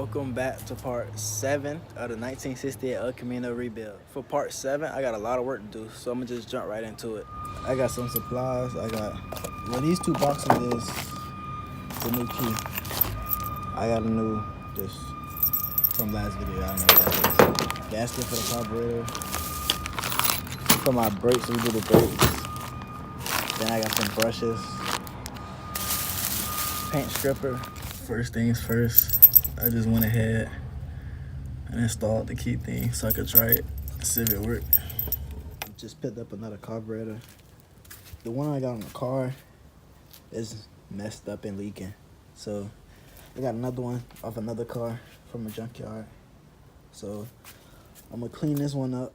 Welcome back to part 7 of the 1968 El Camino rebuild. For part 7, I got a lot of work to do, so I'm gonna just jump right into it. I got some supplies. These 2 boxes is the new key. I got a new, just from last video, I don't know what that is. Gasket for the carburetor. For my brakes, we do the brakes. Then I got some brushes. Paint stripper. First things first, I just went ahead and installed the key thing so I could try it and see if it worked. Just picked up another carburetor. The one I got on the car is messed up and leaking. So I got another one off another car from a junkyard. So I'm gonna clean this one up.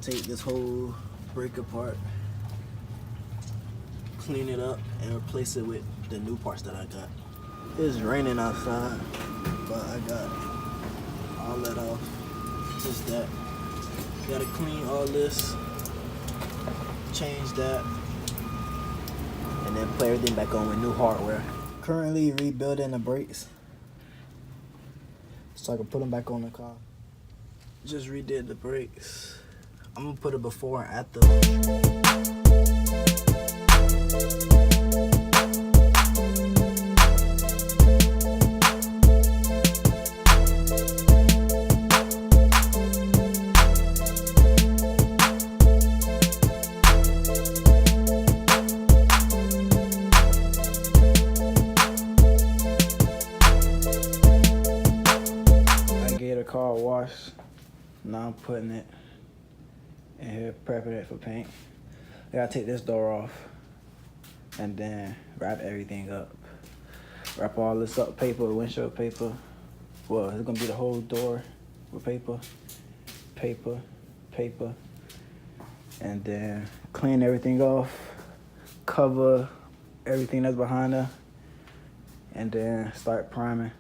Take this whole brake apart, clean it up, and replace it with the new parts that I got. It's raining outside, but I got all that off. Just that. Gotta clean all this, change that, and then put everything back on with new hardware. Currently rebuilding the brakes so I can put them back on the car. Just redid the brakes. I'm gonna put it before and after. I gave the car a wash. Now I'm putting it in here, prepping it for paint. I gotta take this door off and then wrap everything up. Wrap all this up, paper, windshield paper. Well, it's gonna be the whole door with paper, paper, and then clean everything off, cover everything that's behind her, and then start priming.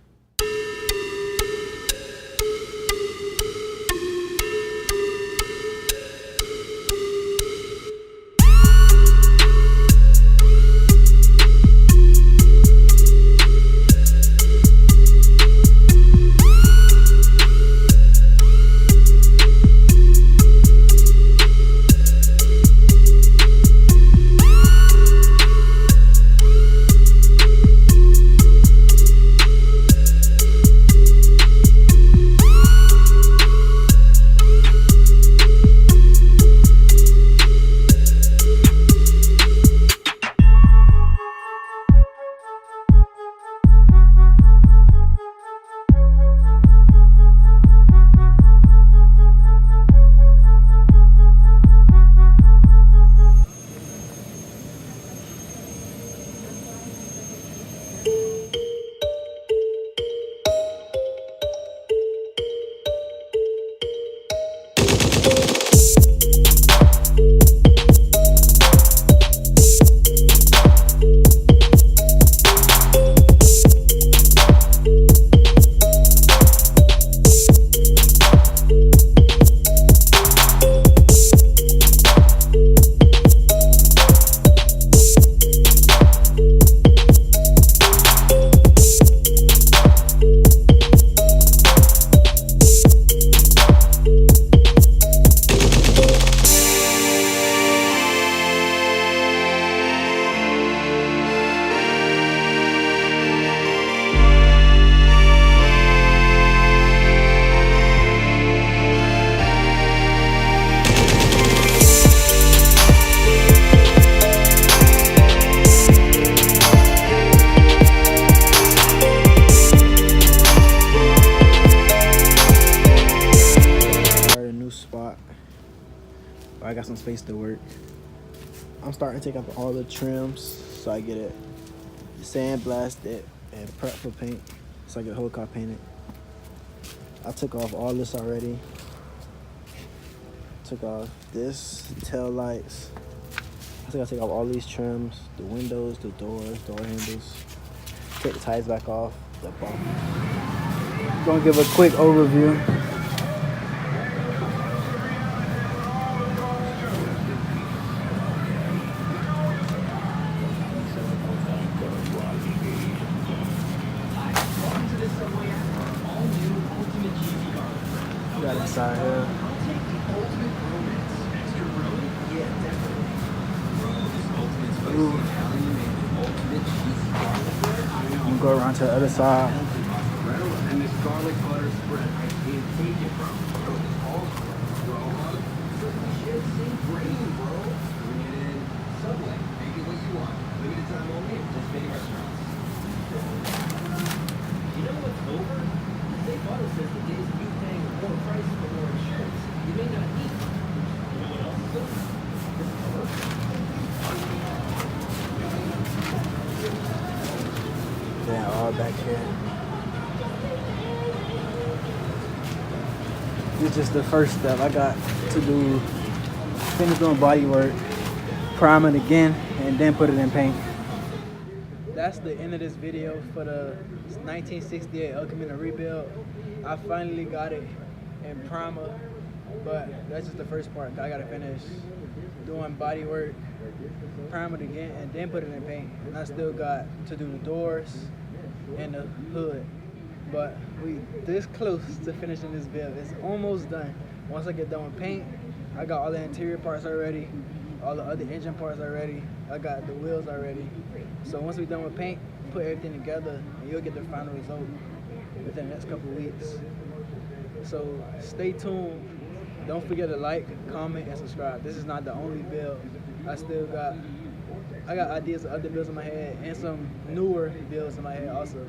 got some space to work. I'm starting to take off all the trims so I get it sandblasted and prep for paint so I get the whole car painted. I took off all this already. Took off this, tail lights. I think I take off all these trims, the windows, the doors, door handles. Take the tires back off, the bump. I'm gonna give a quick overview. Got inside here. Ooh. I'm gonna go around to the other side. And this garlic butter spread, I can't take it, bro. Brain, bro. Bring it in. Subway. Make it what you want. Limited time only. Just many restaurants. You know what's over? Safe Auto says the days of you paying more price for more insurance, you may not need. You know what else is over? This commercial. They're all back here. This is just the first step. I got to do, finish doing body work, prime it again, and then put it in paint. That's the end of this video for the 1968 El Camino rebuild. I finally got it in primer, but that's just the first part. I gotta finish doing body work, prime it again, and then put it in paint. And I still got to do the doors and the hood. But we this close to finishing this build. It's almost done. Once I get done with paint, I got all the interior parts already, all the other engine parts already. I got the wheels already. So once we're done with paint, put everything together, and you'll get the final result within the next couple of weeks. So stay tuned. Don't forget to like, comment, and subscribe. This is not the only build. I got ideas of other builds in my head and some newer builds in my head also.